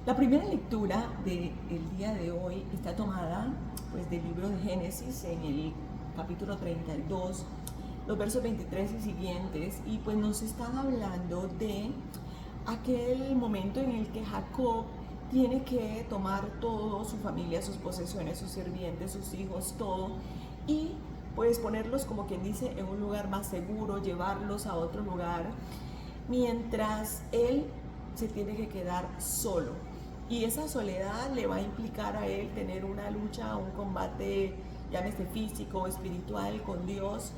La primera lectura del día de hoy está tomada pues, del libro de Génesis en el capítulo 32, los versos 23 y siguientes, y pues nos están hablando de aquel momento en el que Jacob tiene que tomar todo, su familia, sus posesiones, sus sirvientes, sus hijos, todo, y pues ponerlos, como quien dice, en un lugar más seguro, llevarlos a otro lugar, mientras él se tiene que quedar solo. Y esa soledad le va a implicar a él tener una lucha, un combate, llámese físico o espiritual, con Dios.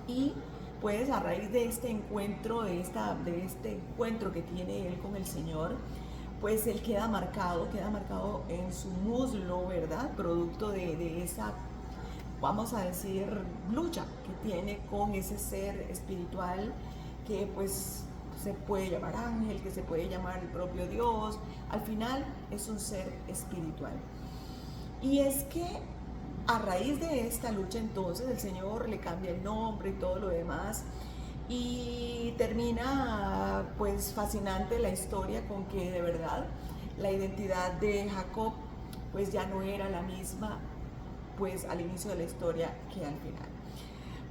Y pues a raíz de este encuentro, de este encuentro que tiene él con el Señor, pues él queda marcado en su muslo, ¿verdad? Producto de esa, vamos a decir, lucha que tiene con ese ser espiritual que pues se puede llamar ángel, que se puede llamar el propio Dios. Al final es un ser espiritual. Y es que a raíz de esta lucha entonces el Señor le cambia el nombre y todo lo demás, y termina pues fascinante la historia con que de verdad la identidad de Jacob pues ya no era la misma pues al inicio de la historia que al final.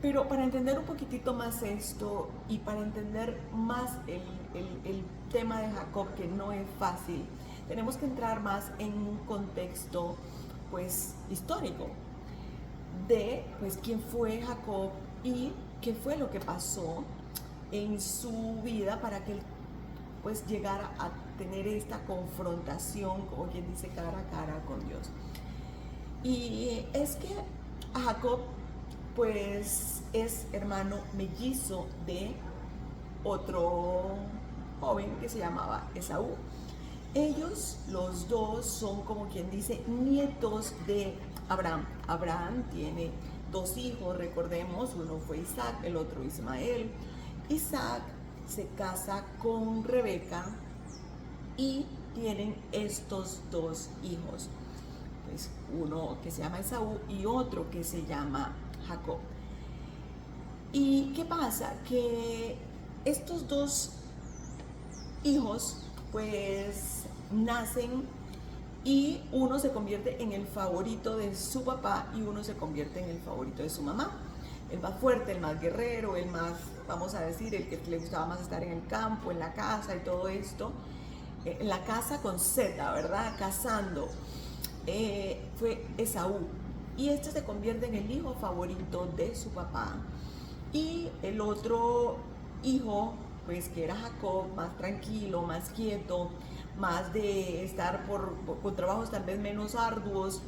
Pero para entender un poquitito más esto y para entender más el tema de Jacob, que no es fácil, tenemos que entrar más en un contexto pues histórico de pues quién fue Jacob y qué fue lo que pasó en su vida para que él pues llegara a tener esta confrontación, como quien dice, cara a cara con Dios. Y es que a Jacob pues es hermano mellizo de otro joven que se llamaba Esaú. Ellos, los dos, son como quien dice nietos de Abraham. Abraham tiene dos hijos, recordemos, uno fue Isaac, el otro Ismael. Isaac se casa con Rebeca y tienen estos dos hijos, pues uno que se llama Esaú y otro que se llama Jacob. ¿Y qué pasa? Que estos dos hijos pues nacen y uno se convierte en el favorito de su papá y uno se convierte en el favorito de su mamá. El más fuerte, el más guerrero, el más, vamos a decir, el que le gustaba más estar en el campo, en la casa y todo esto. En la casa con Z, ¿verdad? Cazando. Fue Esaú. Y este se convierte en el hijo favorito de su papá. Y el otro hijo, pues que era Jacob, más tranquilo, más quieto, más de estar con trabajos tal vez menos arduos,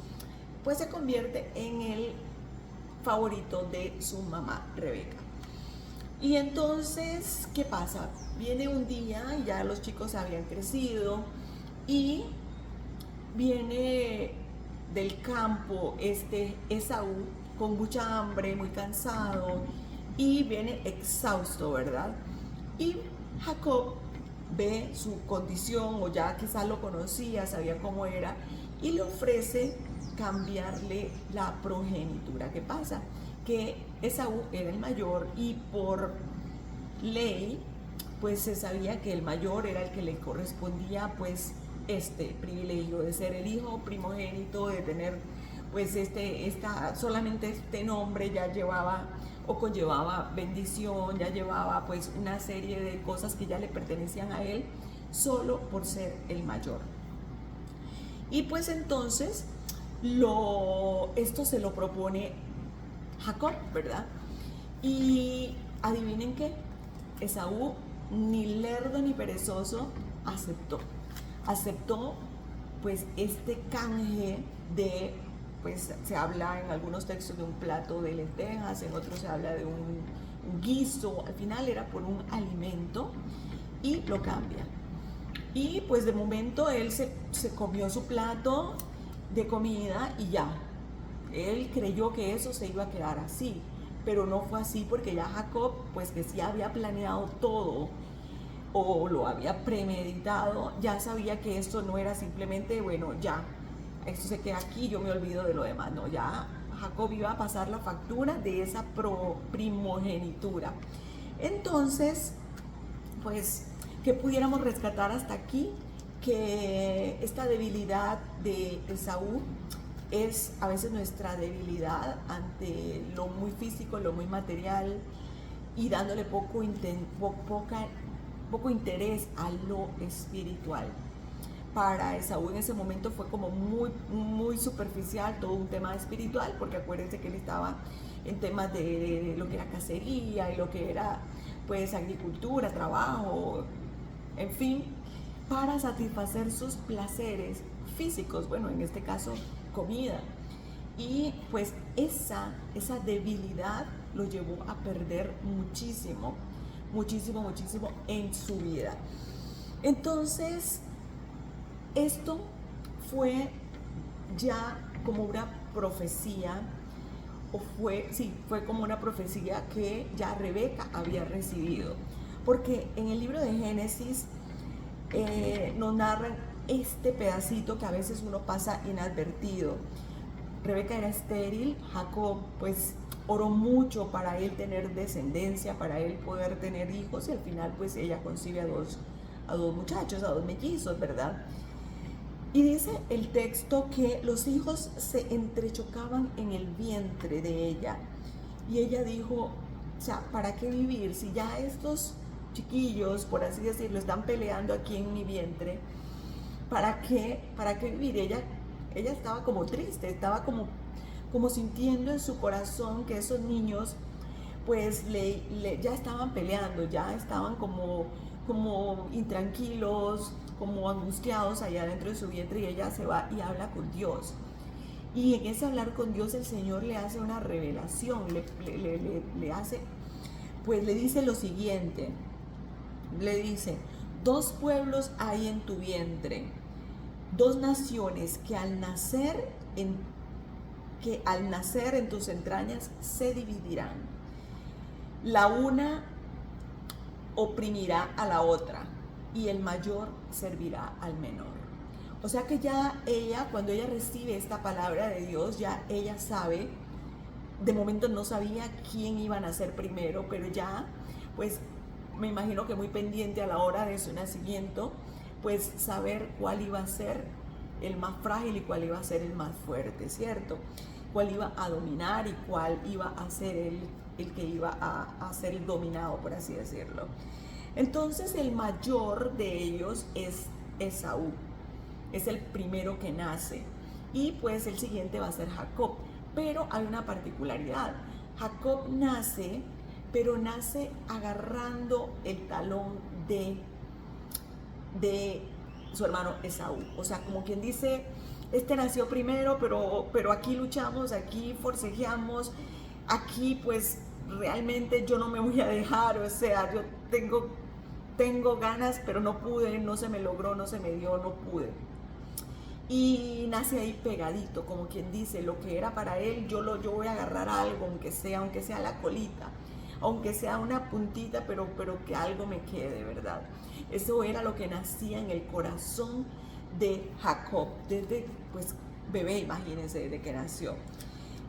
pues se convierte en el favorito de su mamá, Rebeca. Y entonces, ¿qué pasa? Viene un día, y ya los chicos habían crecido, y viene del campo Esaú con mucha hambre, muy cansado, y viene exhausto, ¿verdad? Y Jacob ve su condición, o ya quizás lo conocía, sabía cómo era, y le ofrece cambiarle la progenitura. ¿Qué pasa? Que Esaú era el mayor y por ley pues se sabía que el mayor era el que le correspondía pues este privilegio de ser el hijo primogénito, de tener pues solamente este nombre ya llevaba o conllevaba bendición, ya llevaba pues una serie de cosas que ya le pertenecían a él solo por ser el mayor. Y pues entonces esto se lo propone Jacob, ¿verdad? Y adivinen qué, Esaú, ni lerdo ni perezoso, aceptó pues este canje de, pues se habla en algunos textos de un plato de lentejas, en otros se habla de un guiso, al final era por un alimento, y lo cambia. Y pues de momento él se comió su plato de comida y ya. Él creyó que eso se iba a quedar así, pero no fue así, porque ya Jacob, pues que sí había planeado todo o lo había premeditado, ya sabía que esto no era simplemente, bueno, ya, esto se queda aquí, yo me olvido de lo demás. No, ya Jacob iba a pasar la factura de esa primogenitura. Entonces, pues, ¿qué pudiéramos rescatar hasta aquí? que esta debilidad de Esaú es a veces nuestra debilidad ante lo muy físico, lo muy material, y dándole poco interés a lo espiritual. Para Esaú en ese momento fue como muy superficial todo un tema espiritual, porque acuérdense que él estaba en temas de lo que era cacería y lo que era pues agricultura, trabajo, en fin, para satisfacer sus placeres físicos, bueno, en este caso comida. Y pues esa debilidad lo llevó a perder muchísimo en su vida. Entonces, esto fue ya como una profecía, fue como una profecía que ya Rebeca había recibido. Porque en el libro de Génesis nos narran este pedacito que a veces uno pasa inadvertido. Rebeca era estéril, Jacob pues oró mucho para él tener descendencia, para él poder tener hijos, y al final pues ella concibe a dos muchachos, a dos mellizos, ¿verdad? Y dice el texto que los hijos se entrechocaban en el vientre de ella, y ella dijo, o sea, ¿para qué vivir si ya estos chiquillos, por así decirlo, están peleando aquí en mi vientre? ¿Para qué vivir? Ella estaba como triste, estaba como sintiendo en su corazón que esos niños pues ya estaban peleando, ya estaban como intranquilos, como angustiados allá dentro de su vientre, y ella se va y habla con Dios. Y en ese hablar con Dios el Señor le hace una revelación, le dice lo siguiente, le dice: 2 pueblos hay en tu vientre, 2 naciones que al nacer en tus entrañas se dividirán. La una oprimirá a la otra, y el mayor servirá al menor. O sea que ya ella, cuando ella recibe esta palabra de Dios, ya ella sabe, de momento no sabía quién iba a nacer primero, pero ya, pues me imagino que muy pendiente a la hora de su nacimiento, pues saber cuál iba a ser el más frágil y cuál iba a ser el más fuerte, ¿cierto? Cuál iba a dominar y cuál iba a ser el que iba a ser el dominado, por así decirlo. Entonces el mayor de ellos es Esaú, es el primero que nace, y pues el siguiente va a ser Jacob. Pero hay una particularidad: Jacob nace, pero nace agarrando el talón de su hermano Esaú. O sea, como quien dice, este nació primero, pero aquí luchamos, aquí forcejeamos, aquí pues realmente yo no me voy a dejar, o sea, yo tengo ganas, pero no pude, no se me logró, no se me dio, no pude. Y nace ahí pegadito, como quien dice, lo que era para él, yo voy a agarrar algo, aunque sea la colita, aunque sea una puntita, pero que algo me quede, ¿verdad? Eso era lo que nacía en el corazón de Jacob, desde pues bebé, imagínense, desde que nació.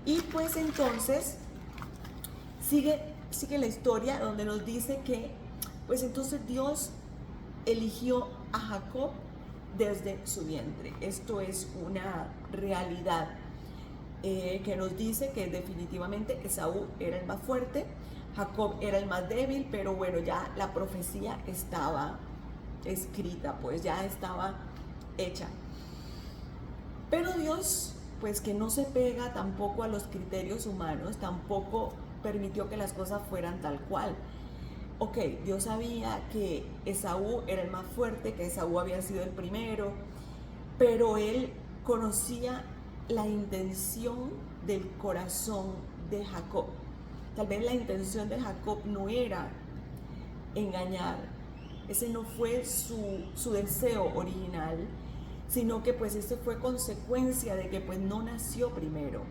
Y pues entonces sigue la historia donde nos dice que pues entonces Dios eligió a Jacob desde su vientre. Esto es una realidad que nos dice que definitivamente Esaú era el más fuerte, Jacob era el más débil, pero bueno, ya la profecía estaba escrita, pues ya estaba hecha. Pero Dios, pues que no se pega tampoco a los criterios humanos, tampoco permitió que las cosas fueran tal cual. Ok, Dios sabía que Esaú era el más fuerte, que Esaú había sido el primero, pero él conocía la intención del corazón de Jacob. Tal vez la intención de Jacob no era engañar, ese no fue su deseo original, sino que pues este fue consecuencia de que pues no nació primero,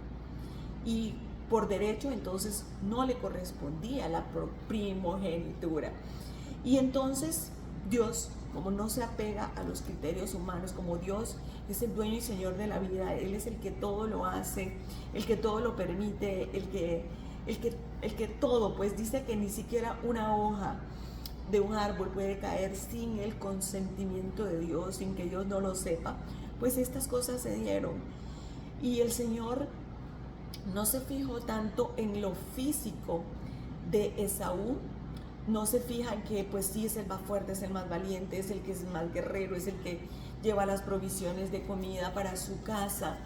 y por derecho entonces no le correspondía la primogenitura. Y entonces Dios, como no se apega a los criterios humanos, como Dios es el dueño y señor de la vida, Él es el que todo lo hace, el que todo lo permite, el que todo, pues dice que ni siquiera una hoja de un árbol puede caer sin el consentimiento de Dios, sin que Dios no lo sepa, pues estas cosas se dieron. Y el Señor no se fijó tanto en lo físico de Esaú, no se fija en que pues sí es el más fuerte, es el más valiente, es el que es más guerrero, es el que lleva las provisiones de comida para su casa,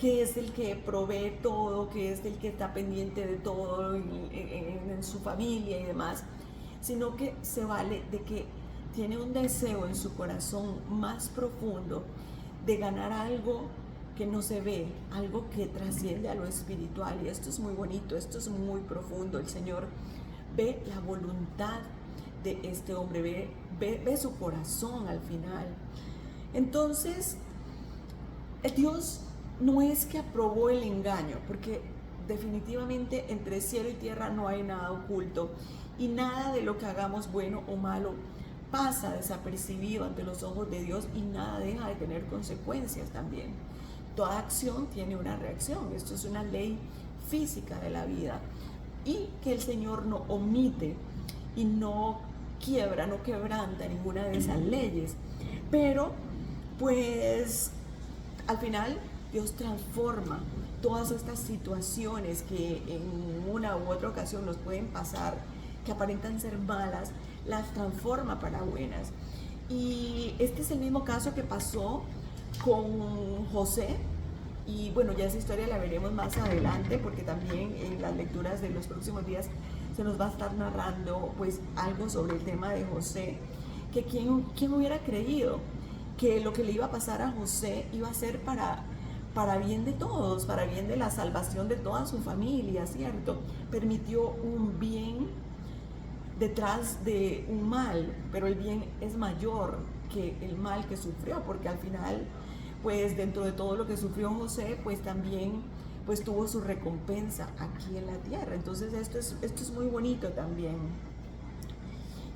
que es el que provee todo, que es el que está pendiente de todo en su familia y demás, sino que se vale de que tiene un deseo en su corazón más profundo de ganar algo que no se ve, algo que trasciende a lo espiritual. Y esto es muy bonito, esto es muy profundo. El Señor ve la voluntad de este hombre, ve su corazón al final. Entonces, Dios no es que aprobó el engaño, porque definitivamente entre cielo y tierra no hay nada oculto, y nada de lo que hagamos, bueno o malo, pasa desapercibido ante los ojos de Dios, y nada deja de tener consecuencias también. Toda acción tiene una reacción, esto es una ley física de la vida, y que el Señor no omite y no quiebra, no quebranta ninguna de esas leyes, pero pues al final Dios transforma todas estas situaciones que en una u otra ocasión nos pueden pasar, que aparentan ser malas, las transforma para buenas. Y este es el mismo caso que pasó con José. Y bueno, ya esa historia la veremos más adelante, porque también en las lecturas de los próximos días se nos va a estar narrando pues algo sobre el tema de José, que quién hubiera creído que lo que le iba a pasar a José iba a ser para bien de todos, para bien de la salvación de toda su familia, ¿cierto? Permitió un bien detrás de un mal, pero el bien es mayor que el mal que sufrió, porque al final, pues dentro de todo lo que sufrió José, pues también pues tuvo su recompensa aquí en la tierra. Entonces esto es muy bonito también.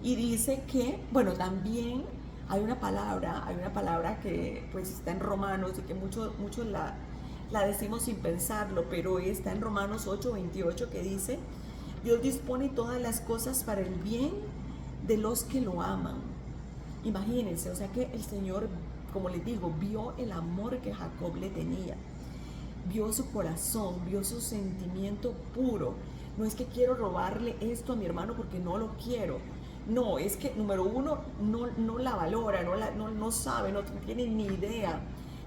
Y dice que, bueno, también hay una palabra que pues está en Romanos y que muchos la decimos sin pensarlo, pero está en Romanos 8:28, que dice: Dios dispone todas las cosas para el bien de los que lo aman. Imagínense, o sea que el Señor, como les digo, vio el amor que Jacob le tenía, vio su corazón, vio su sentimiento puro. No es que quiero robarle esto a mi hermano porque no lo quiero. No, es que número uno, no la valora, no sabe, no tiene ni idea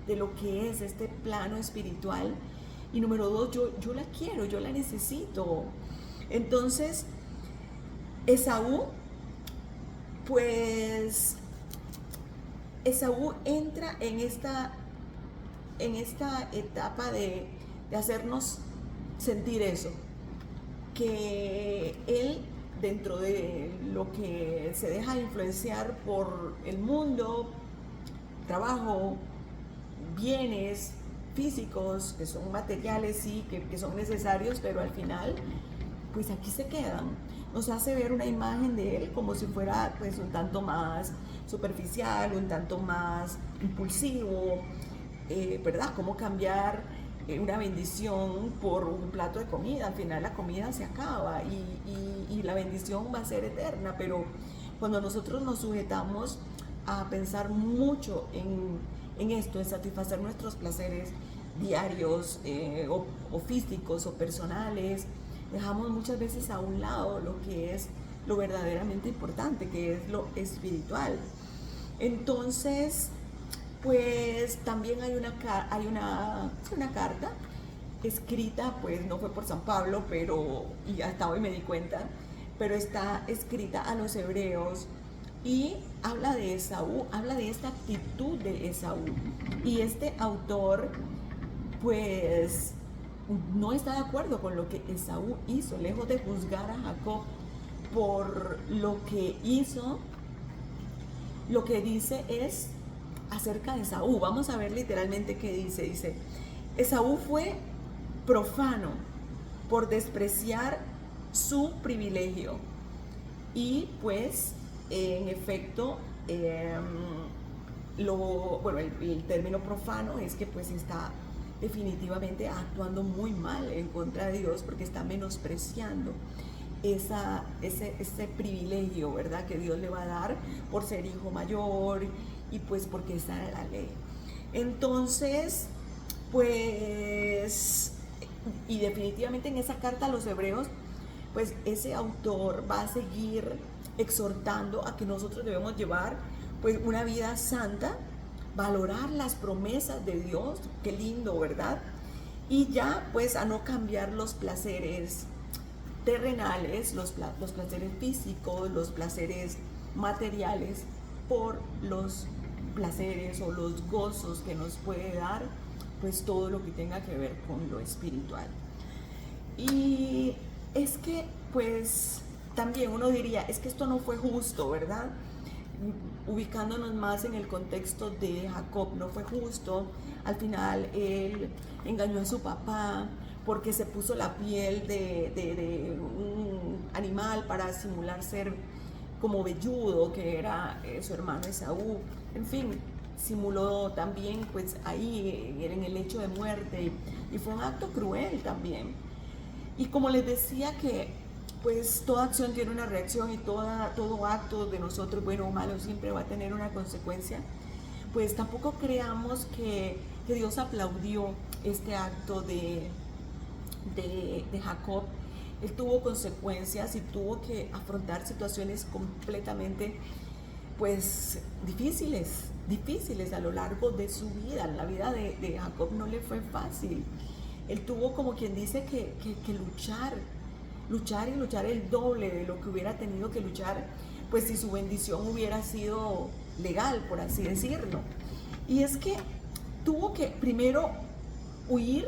de lo que es este plano espiritual. Y número dos, yo la quiero, yo la necesito. Entonces, Esaú entra en esta etapa de hacernos sentir eso, que él, dentro de lo que se deja influenciar por el mundo, trabajo, bienes físicos, que son materiales, sí, que son necesarios, pero al final pues aquí se quedan. Nos hace ver una imagen de él como si fuera pues un tanto más superficial, un tanto más impulsivo, ¿verdad? Cómo cambiar una bendición por un plato de comida. Al final la comida se acaba y la bendición va a ser eterna, pero cuando nosotros nos sujetamos a pensar mucho en esto, en satisfacer nuestros placeres diarios o físicos o personales, dejamos muchas veces a un lado lo que es lo verdaderamente importante, que es lo espiritual. Entonces, pues también hay una carta escrita, pues no fue por San Pablo, y hasta hoy me di cuenta, pero está escrita a los hebreos y habla de Esaú, habla de esta actitud de Esaú. Y este autor, pues, no está de acuerdo con lo que Esaú hizo. Lejos de juzgar a Jacob por lo que hizo, lo que dice es acerca de Esaú. Vamos a ver literalmente qué dice. Dice: Esaú fue profano por despreciar su privilegio. Y pues, en efecto, el término profano es que pues está definitivamente actuando muy mal en contra de Dios, porque está menospreciando. ese privilegio, ¿verdad? Que Dios le va a dar por ser hijo mayor y pues porque está en la ley. Entonces, pues, y definitivamente en esa carta a los hebreos, pues ese autor va a seguir exhortando a que nosotros debemos llevar pues una vida santa, valorar las promesas de Dios, qué lindo, ¿verdad? Y ya pues a no cambiar los placeres terrenales, los placeres físicos, los placeres materiales por los placeres o los gozos que nos puede dar pues todo lo que tenga que ver con lo espiritual. Y es que pues también uno diría, es que esto no fue justo, ¿verdad? Ubicándonos más en el contexto de Jacob, no fue justo. Al final él engañó a su papá porque se puso la piel de un animal para simular ser como velludo, que era su hermano Esaú. En fin, simuló también pues ahí en el hecho de muerte y fue un acto cruel también. Y como les decía que pues toda acción tiene una reacción y todo acto de nosotros, bueno o malo, siempre va a tener una consecuencia, pues tampoco creamos que Dios aplaudió este acto de Jacob. Él tuvo consecuencias y tuvo que afrontar situaciones completamente pues difíciles a lo largo de su vida. La vida de Jacob no le fue fácil. Él tuvo, como quien dice, que luchar el doble de lo que hubiera tenido que luchar, pues si su bendición hubiera sido legal, por así decirlo. Y es que tuvo que primero huir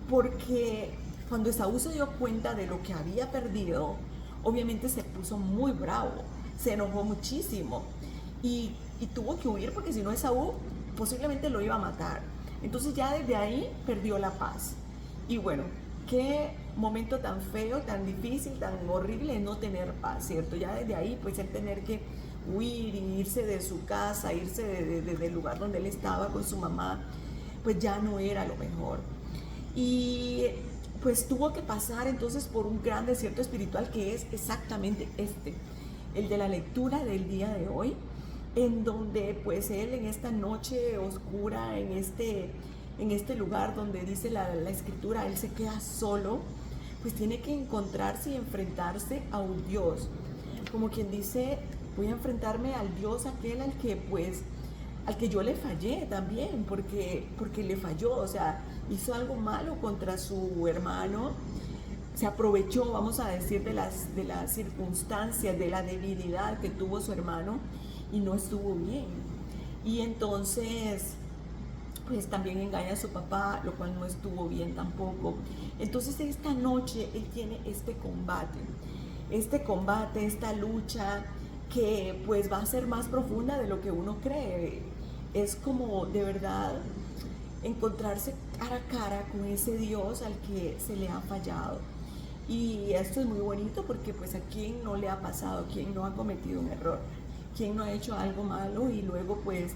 porque cuando Esaú se dio cuenta de lo que había perdido, obviamente se puso muy bravo, se enojó muchísimo y tuvo que huir porque si no Esaú posiblemente lo iba a matar. Entonces ya desde ahí perdió la paz. Y bueno, qué momento tan feo, tan difícil, tan horrible no tener paz, ¿cierto? Ya desde ahí pues el tener que huir y irse de su casa, irse del lugar donde él estaba con su mamá, pues ya no era lo mejor. Y pues tuvo que pasar entonces por un gran desierto espiritual que es exactamente el de la lectura del día de hoy, en donde pues él en esta noche oscura, en este lugar donde dice la escritura, él se queda solo, pues tiene que encontrarse y enfrentarse a un Dios. Como quien dice, voy a enfrentarme al Dios aquel al que yo le fallé también, porque le falló, o sea, hizo algo malo contra su hermano, se aprovechó, vamos a decir, de las circunstancias, de la debilidad que tuvo su hermano y no estuvo bien. Y entonces, pues también engaña a su papá, lo cual no estuvo bien tampoco. Entonces esta noche él tiene este combate, esta lucha que pues va a ser más profunda de lo que uno cree. Es como de verdad encontrarse cara a cara con ese Dios al que se le ha fallado. Y esto es muy bonito porque pues a quién no le ha pasado, quién no ha cometido un error, quién no ha hecho algo malo y luego pues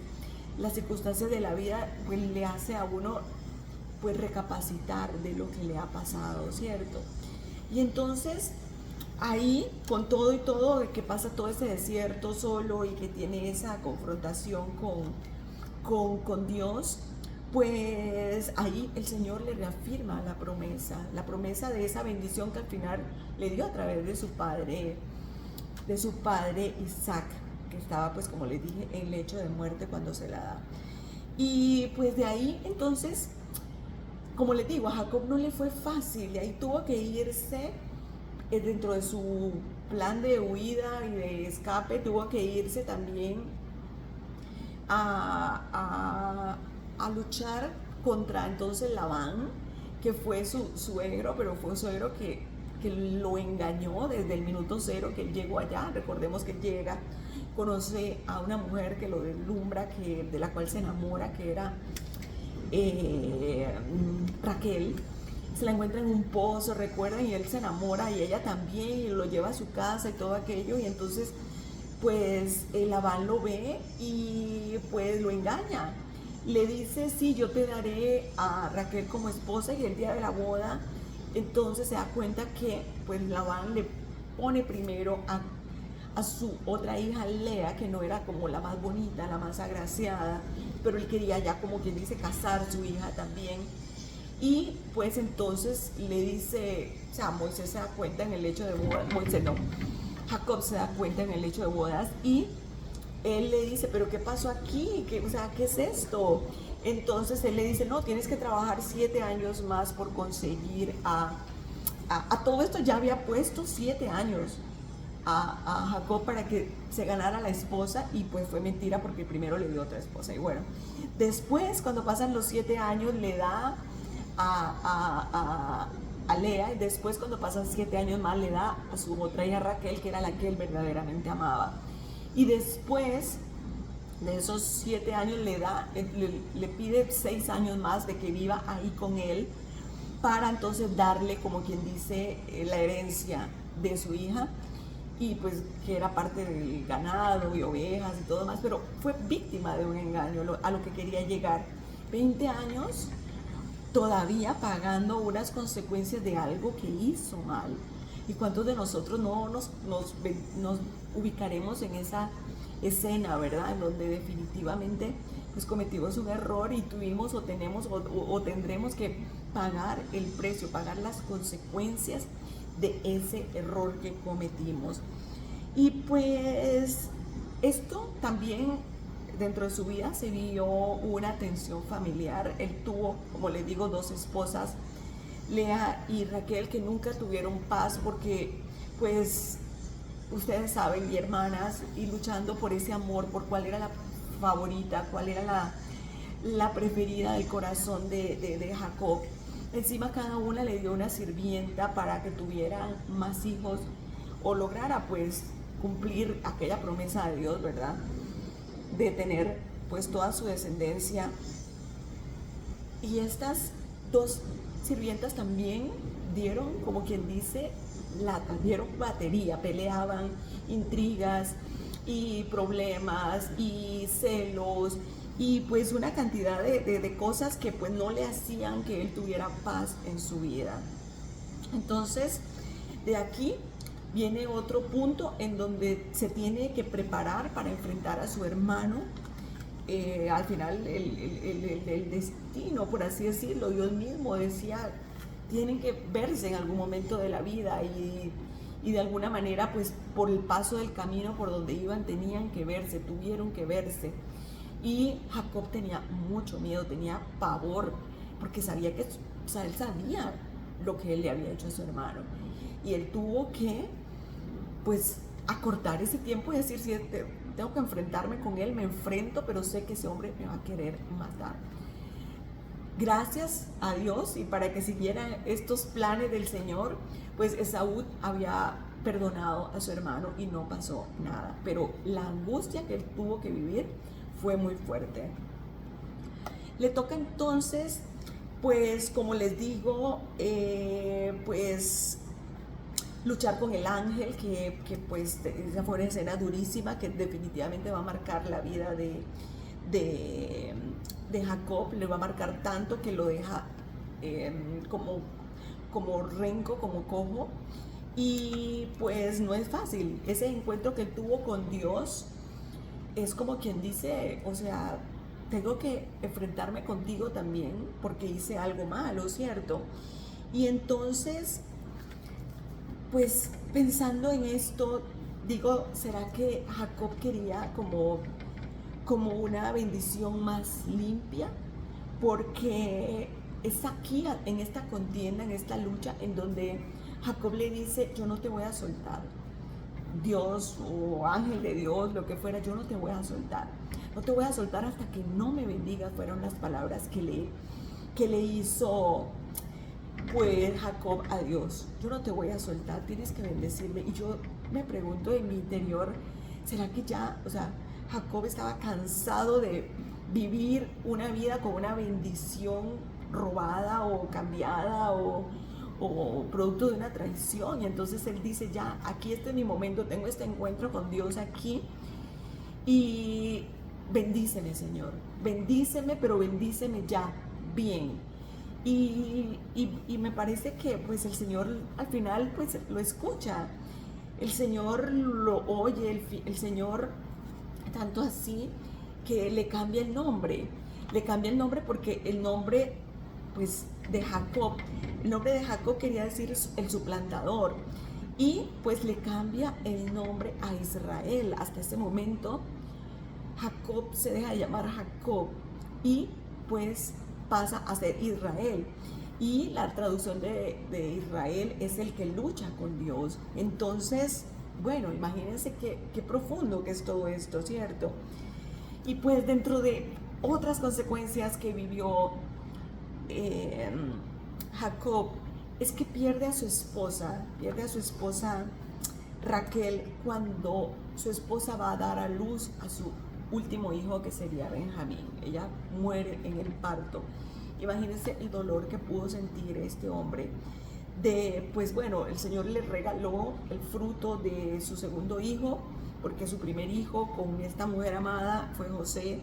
las circunstancias de la vida pues le hace a uno pues recapacitar de lo que le ha pasado, ¿cierto? Y entonces ahí con todo y todo, de que pasa todo ese desierto solo y que tiene esa confrontación con Dios, pues ahí el Señor le reafirma la promesa de esa bendición que al final le dio a través de su padre Isaac, que estaba pues como les dije en lecho de muerte cuando se la da. Y pues de ahí entonces, como les digo, a Jacob no le fue fácil y ahí tuvo que irse dentro de su plan de huida y de escape, tuvo que irse también a luchar contra entonces Labán, que fue su suegro, pero fue un suegro que lo engañó desde el minuto cero que él llegó allá. Recordemos que llega, conoce a una mujer que lo deslumbra, de la cual se enamora, que era Raquel. Se la encuentra en un pozo, recuerdan, y él se enamora y ella también, y lo lleva a su casa y todo aquello, y entonces pues Labán lo ve y pues lo engaña. Le dice, sí, yo te daré a Raquel como esposa, y el día de la boda entonces se da cuenta que pues Labán pone primero a su otra hija Lea, que no era como la más bonita, la más agraciada, pero él quería ya, como quien dice, casar su hija también. Y pues entonces le dice, o sea, Moisés se da cuenta en el hecho de bodas, Moisés no, Jacob se da cuenta en el hecho de bodas y él le dice, pero ¿qué pasó aquí? O sea, ¿qué es esto? Entonces él le dice, no, tienes que trabajar 7 años más por conseguir a todo esto. Ya había puesto 7 años a Jacob para que se ganara la esposa, y pues fue mentira porque primero le dio otra esposa. Y bueno, después cuando pasan los 7 años le da a Lea, y después cuando pasan 7 años más le da a su otra hija Raquel, que era la que él verdaderamente amaba. Y después de esos 7 años le pide 6 años más de que viva ahí con él, para entonces darle, como quien dice, la herencia de su hija, y pues que era parte del ganado y ovejas y todo más, pero fue víctima de un engaño a lo que quería llegar. 20 años todavía pagando unas consecuencias de algo que hizo mal. ¿Y cuántos de nosotros no nos ubicaremos en esa escena, verdad? En donde definitivamente pues cometimos un error y tuvimos o tenemos o tendremos que pagar el precio, pagar las consecuencias de ese error que cometimos. Y pues esto también dentro de su vida se vio una tensión familiar. Él tuvo, como les digo, 2 esposas, Lea y Raquel, que nunca tuvieron paz porque pues ustedes saben, y hermanas, y luchando por ese amor, por cuál era la favorita, cuál era la preferida del corazón de Jacob. Encima cada una le dio una sirvienta para que tuviera más hijos o lograra pues cumplir aquella promesa de Dios, ¿verdad? De tener pues toda su descendencia. Y estas 2 sirvientas también dieron, como quien dice, dieron batería, peleaban, intrigas y problemas y celos y pues una cantidad de cosas que pues no le hacían que él tuviera paz en su vida. Entonces, de aquí viene otro punto en donde se tiene que preparar para enfrentar a su hermano. Al final el destino, por así decirlo, Dios mismo decía, tienen que verse en algún momento de la vida, y de alguna manera pues por el paso del camino por donde iban tenían que verse, tuvieron que verse. Y Jacob tenía mucho miedo, tenía pavor, porque sabía que, o sea, él sabía lo que él le había hecho a su hermano, y él tuvo que pues acortar ese tiempo y decir, si tengo que enfrentarme con él, me enfrento, pero sé que ese hombre me va a querer matar. Gracias a Dios, y para que siguieran estos planes del Señor, pues Esaú había perdonado a su hermano y no pasó nada, pero la angustia que él tuvo que vivir fue muy fuerte. Le toca entonces, pues como les digo, pues luchar con el ángel, que pues esa fue una escena durísima que definitivamente va a marcar la vida de Jacob. Le va a marcar tanto que lo deja como renco, como cojo. Y pues no es fácil. Ese encuentro que él tuvo con Dios es como quien dice, o sea, tengo que enfrentarme contigo también porque hice algo malo, ¿cierto? Y entonces, pues pensando en esto, digo, ¿será que Jacob quería como una bendición más limpia? Porque es aquí, en esta contienda, en esta lucha, en donde Jacob le dice, yo no te voy a soltar. Dios o ángel de Dios, lo que fuera, yo no te voy a soltar. No te voy a soltar hasta que no me bendigas, fueron las palabras que le hizo pues Jacob a Dios. Yo no te voy a soltar, tienes que bendecirme. Y yo me pregunto en mi interior, ¿será que ya, o sea, Jacob estaba cansado de vivir una vida con una bendición robada o cambiada o producto de una traición? Y entonces él dice, ya, aquí este es mi momento, tengo este encuentro con Dios aquí, y bendíceme, Señor, bendíceme, pero bendíceme ya, bien. Y me parece que pues el Señor al final pues lo escucha. el Señor lo oye, el Señor, tanto así que le cambia el nombre. Le cambia el nombre porque el nombre, pues, de Jacob, el nombre de Jacob quería decir el suplantador. Y pues le cambia el nombre a Israel. Hasta ese momento, Jacob se deja de llamar Jacob y pues pasa a ser Israel. Y la traducción de Israel es el que lucha con Dios. Entonces, bueno, imagínense qué profundo que es todo esto, ¿cierto? Y pues dentro de otras consecuencias que vivió Jacob, es que pierde a su esposa Raquel, cuando su esposa va a dar a luz a su último hijo, que sería Benjamín. Ella muere en el parto. Imagínense el dolor que pudo sentir este hombre pues bueno, el Señor le regaló el fruto de su segundo hijo, porque su primer hijo con esta mujer amada fue José,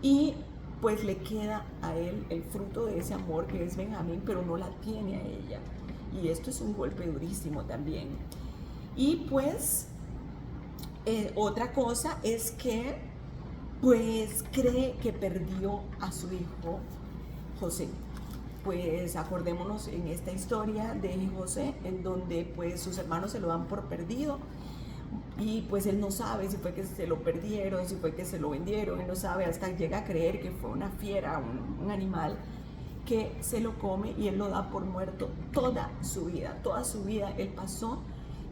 y pues le queda a él el fruto de ese amor, que es Benjamín, pero no la tiene a ella. Y esto es un golpe durísimo también. Y pues otra cosa es que pues cree que perdió a su hijo José. Pues acordémonos en esta historia de José, en donde pues sus hermanos se lo dan por perdido, y pues él no sabe si fue que se lo perdieron, si fue que se lo vendieron. Él no sabe, hasta llega a creer que fue una fiera, un animal que se lo come, y él lo da por muerto toda su vida él pasó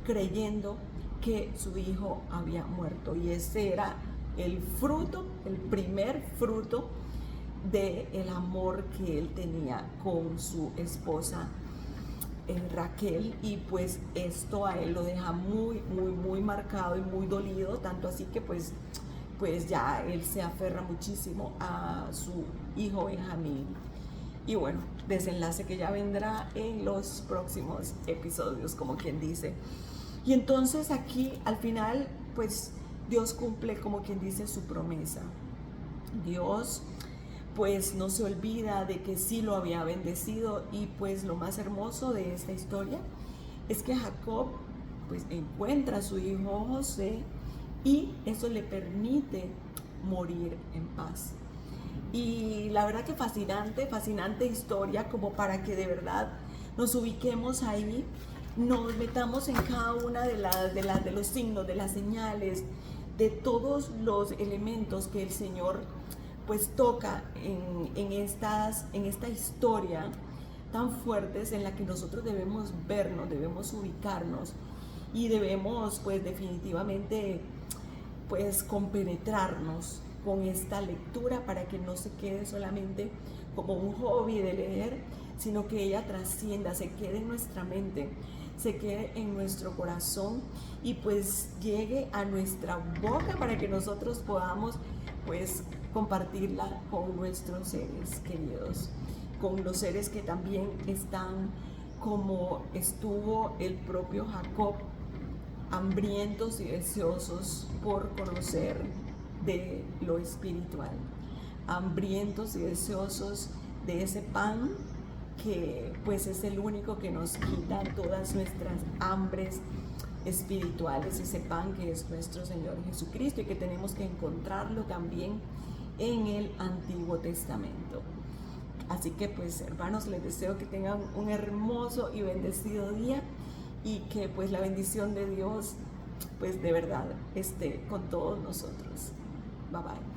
creyendo que su hijo había muerto, y ese era el fruto, el primer fruto del amor que él tenía con su esposa Raquel. Y pues esto a él lo deja muy marcado y muy dolido, tanto así que pues ya él se aferra muchísimo a su hijo Benjamín. Y bueno, desenlace que ya vendrá en los próximos episodios, como quien dice. Y entonces aquí al final pues Dios cumple, como quien dice, su promesa. Dios pues no se olvida de que sí lo había bendecido. Y pues lo más hermoso de esta historia es que Jacob pues encuentra a su hijo José, y eso le permite morir en paz. Y la verdad que fascinante historia, como para que de verdad nos ubiquemos ahí, nos metamos en cada una de los signos, de las señales, de todos los elementos que el Señor pues toca en esta historia tan fuertes, en la que nosotros debemos vernos, debemos ubicarnos, y debemos pues definitivamente pues compenetrarnos con esta lectura, para que no se quede solamente como un hobby de leer, sino que ella trascienda, se quede en nuestra mente, se quede en nuestro corazón, y pues llegue a nuestra boca, para que nosotros podamos pues compartirla con nuestros seres queridos, con los seres que también están, como estuvo el propio Jacob, hambrientos y deseosos por conocer de lo espiritual, hambrientos y deseosos de ese pan que pues es el único que nos quita todas nuestras hambres espirituales, ese pan que es nuestro Señor Jesucristo, y que tenemos que encontrarlo también en el Antiguo Testamento. Así que pues hermanos, les deseo que tengan un hermoso y bendecido día, y que pues la bendición de Dios pues de verdad esté con todos nosotros. Bye bye.